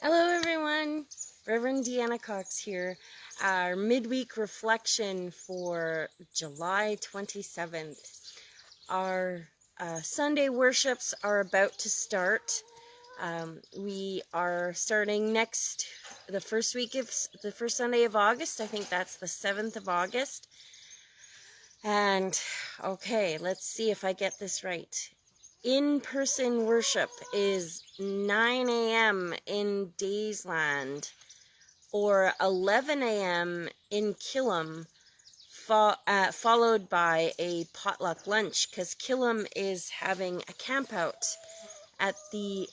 Hello everyone, Rev Deanna here. Our midweek reflection for July 27th. Our Sunday worships are about to start. We are starting the first Sunday of August. I think that's the 7th of August. And okay, let's see if I get this right. In-person worship is 9 a.m. in Daysland or 11 a.m. in Killam, followed by a potluck lunch, because Killam is having a camp out at the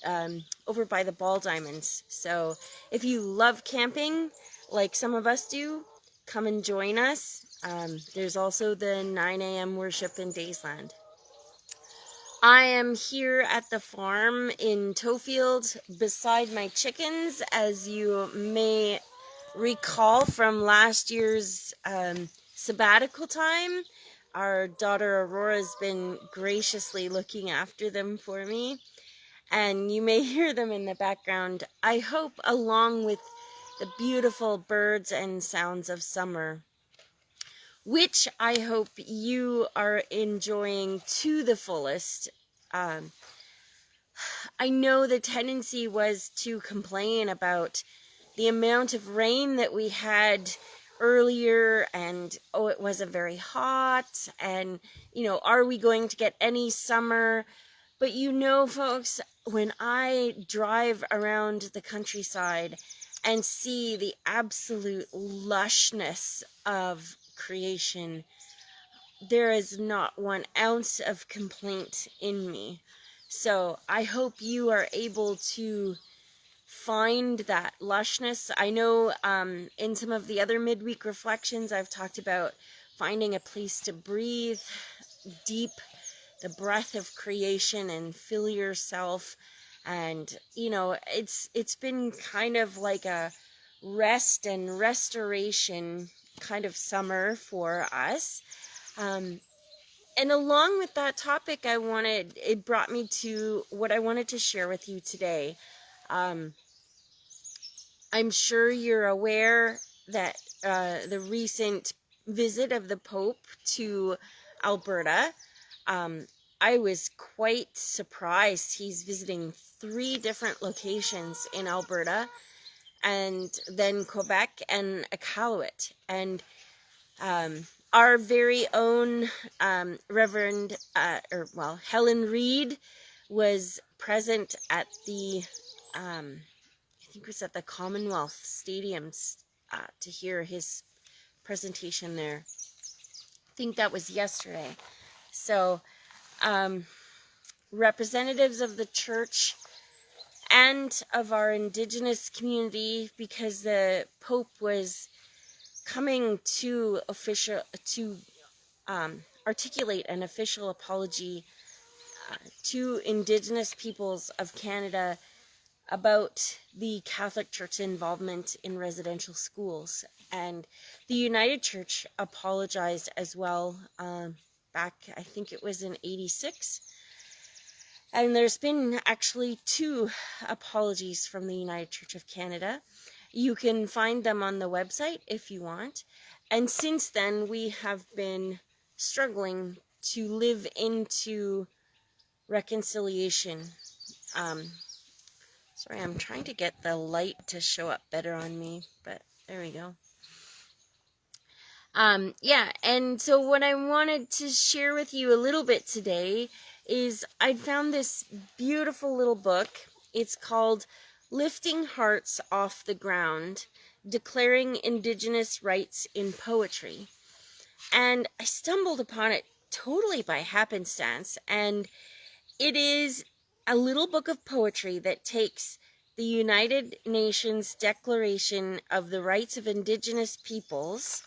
over by the ball diamonds. So if you love camping like some of us do, come and join us. There's also the 9 a.m. worship in Daysland. I am here at the farm in Tofield beside my chickens, as you may recall from last year's sabbatical time. Our daughter Aurora's been graciously looking after them for me, and you may hear them in the background, I hope, along with the beautiful birds and sounds of summer, which I hope you are enjoying to the fullest. I know the tendency was to complain about the amount of rain that we had earlier, and it wasn't very hot, and are we going to get any summer? But folks, when I drive around the countryside and see the absolute lushness of creation, there is not 1 ounce of complaint in me. So I hope you are able to find that lushness. I know in some of the other midweek reflections, I've talked about finding a place to breathe deep the breath of creation and fill yourself. And it's been kind of like a rest and restoration kind of summer for us. And along with that topic, it brought me to what I wanted to share with you today. I'm sure you're aware that the recent visit of the Pope to Alberta, I was quite surprised. He's visiting 3 different locations in Alberta, and then Quebec and Iqaluit. And our very own Reverend, Helen Reid was present at the, I think it was at the Commonwealth Stadiums to hear his presentation there. I think that was yesterday. So, representatives of the church and of our Indigenous community, because the Pope was coming to articulate an official apology to Indigenous peoples of Canada about the Catholic Church's involvement in residential schools. And the United Church apologized as well back, I think it was in '86. And there's been actually 2 apologies from the United Church of Canada. You can find them on the website if you want. And since then, we have been struggling to live into reconciliation. Sorry, I'm trying to get the light to show up better on me, but there we go. Yeah, and so what I wanted to share with you a little bit today is I found this beautiful little book. It's called Lifting Hearts Off the Ground, Declaring Indigenous Rights in Poetry. And I stumbled upon it totally by happenstance, and it is a little book of poetry that takes the United Nations Declaration of the Rights of Indigenous Peoples,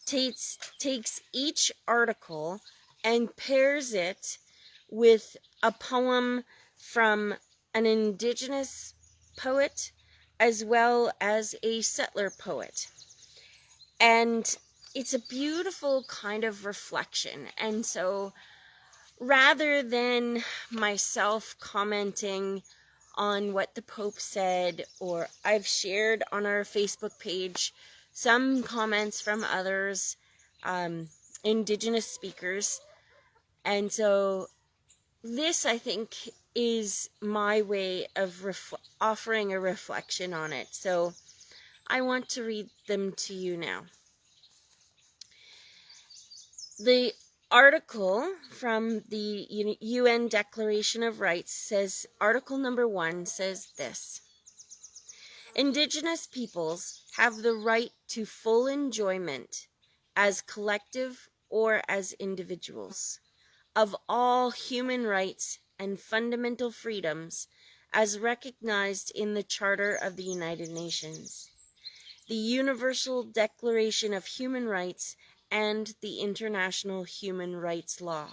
takes each article and pairs it with a poem from an Indigenous poet as well as a settler poet. And it's a beautiful kind of reflection. And so rather than myself commenting on what the Pope said, or I've shared on our Facebook page some comments from others, Indigenous speakers. And so this, I think, is my way of offering a reflection on it. So I want to read them to you now. The article from the UN Declaration of Rights says, Article number 1 says this: Indigenous peoples have the right to full enjoyment, as collective or as individuals, of all human rights and fundamental freedoms as recognized in the Charter of the United Nations, the Universal Declaration of Human Rights, and the International Human Rights Law.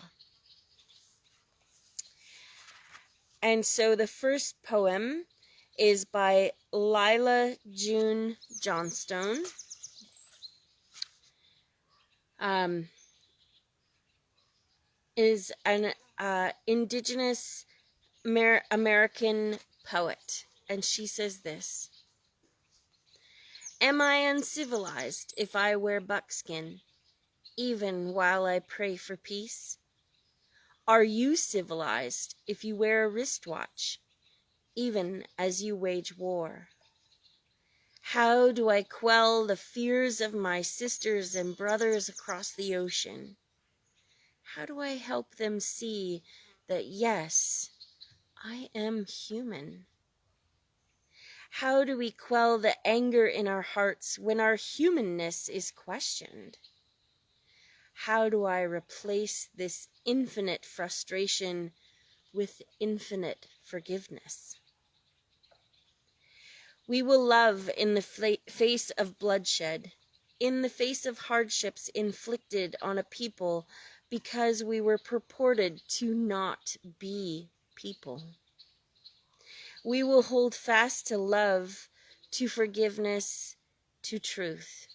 And so the first poem is by Lila June Johnstone. Is an Indigenous American poet. And she says this: Am I uncivilized if I wear buckskin, even while I pray for peace? Are you civilized if you wear a wristwatch, even as you wage war? How do I quell the fears of my sisters and brothers across the ocean? How do I help them see that, yes, I am human? How do we quell the anger in our hearts when our humanness is questioned? How do I replace this infinite frustration with infinite forgiveness? We will love in the face of bloodshed, in the face of hardships inflicted on a people because we were purported to not be people. We will hold fast to love, to forgiveness, to truth.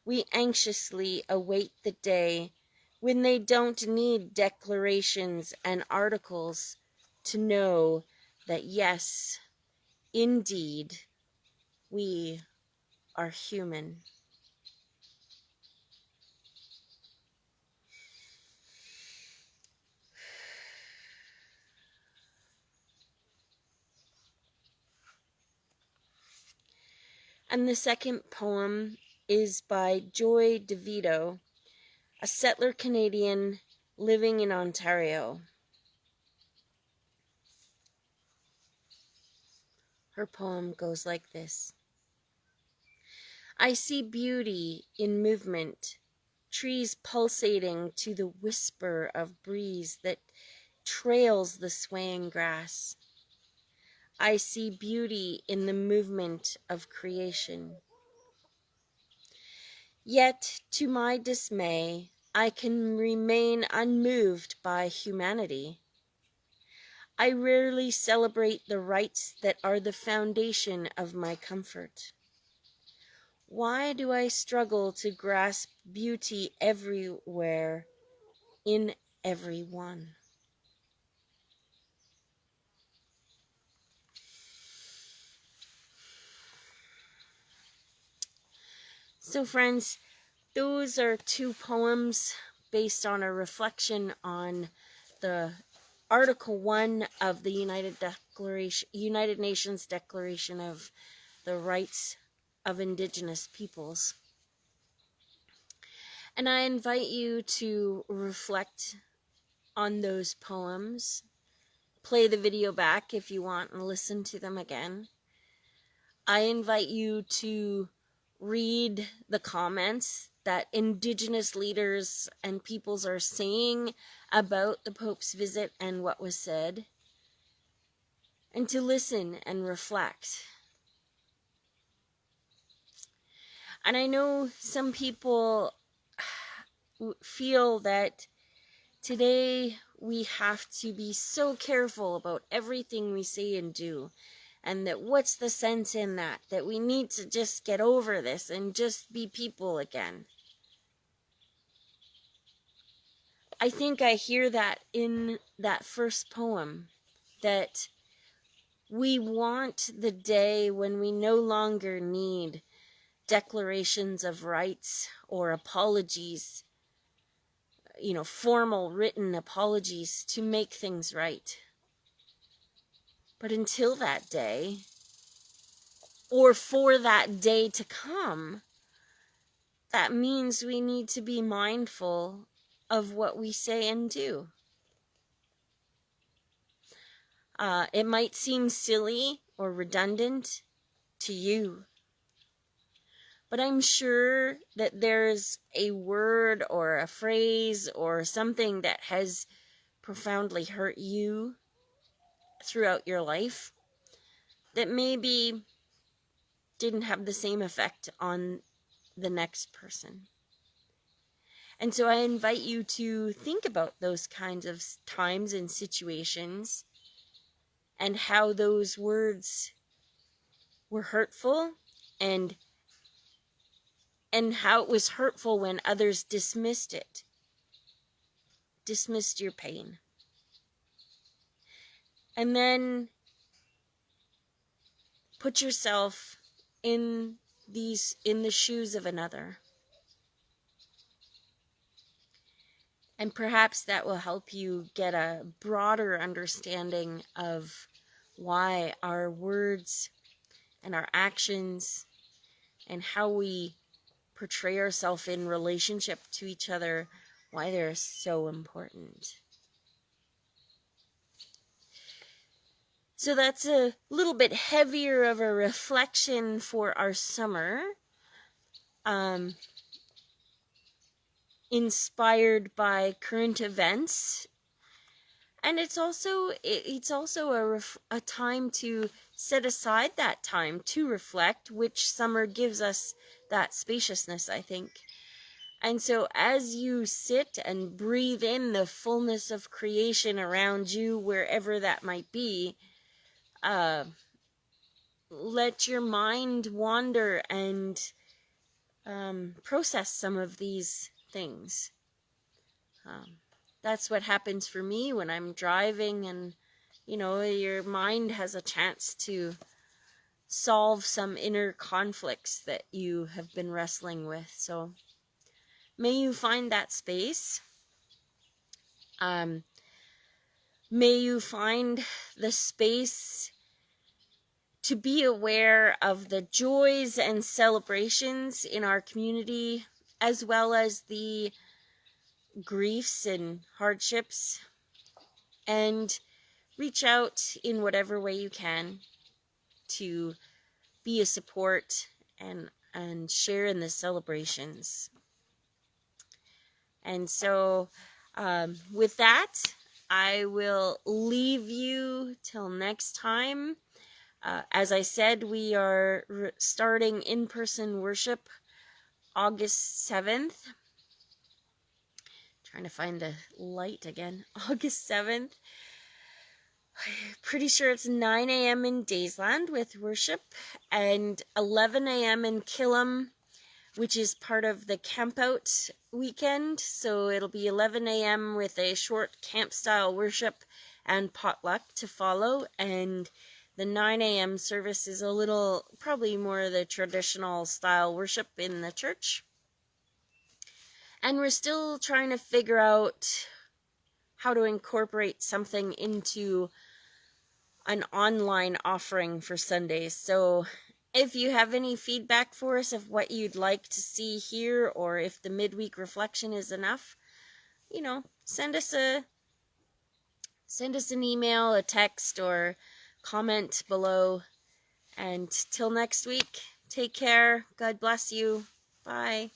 We anxiously await the day when they don't need declarations and articles to know that, yes, indeed, we are human. And the second poem is by Joy DeVito, a settler Canadian living in Ontario. Her poem goes like this: I see beauty in movement, trees pulsating to the whisper of breeze that trails the swaying grass. I see beauty in the movement of creation. Yet, to my dismay, I can remain unmoved by humanity. I rarely celebrate the rights that are the foundation of my comfort. Why do I struggle to grasp beauty everywhere, in everyone? So Friends, those are two poems based on a reflection on the Article 1 of the United Nations Declaration of the Rights of Indigenous Peoples. And I invite you to reflect on those poems. Play the video back if you want and listen to them again. I invite you to read the comments that Indigenous leaders and peoples are saying about the Pope's visit and what was said, and to listen and reflect. And I know some people feel that today we have to be so careful about everything we say and do. And that what's the sense in that? That we need to just get over this and just be people again. I think I hear that in that first poem. That We want the day when we no longer need declarations of rights or apologies, formal written apologies to make things right. But until that day, or for that day to come, that means we need to be mindful of what we say and do. It might seem silly or redundant to you, but I'm sure that there's a word or a phrase or something that has profoundly hurt you throughout your life that maybe didn't have the same effect on the next person. And so I invite you to think about those kinds of times and situations and how those words were hurtful and how it was hurtful when others dismissed your pain. And then put yourself in the shoes of another. And perhaps that will help you get a broader understanding of why our words and our actions and how we portray ourselves in relationship to each other, why they're so important. So that's a little bit heavier of a reflection for our summer, inspired by current events. And it's also a time to set aside that time to reflect, which summer gives us that spaciousness, I think. And so as you sit and breathe in the fullness of creation around you, wherever that might be, let your mind wander and process some of these things. That's what happens for me when I'm driving, and your mind has a chance to solve some inner conflicts that you have been wrestling with. So may you find that space. May you find the space to be aware of the joys and celebrations in our community, as well as the griefs and hardships, and reach out in whatever way you can to be a support and share in the celebrations. And so with that, I will leave you till next time. As I said, we are starting in-person worship August 7th. Trying to find the light again. August 7th. Pretty sure it's 9 a.m. in Daysland with worship, and 11 a.m. in Killam, which is part of the campout weekend. So it'll be 11 a.m. with a short camp-style worship and potluck to follow, and the 9 a.m. service is probably more of the traditional style worship in the church. And we're still trying to figure out how to incorporate something into an online offering for Sundays. So if you have any feedback for us of what you'd like to see here, or if the midweek reflection is enough, send us an email, a text, or comment below. And till next week, take care. God bless you. Bye.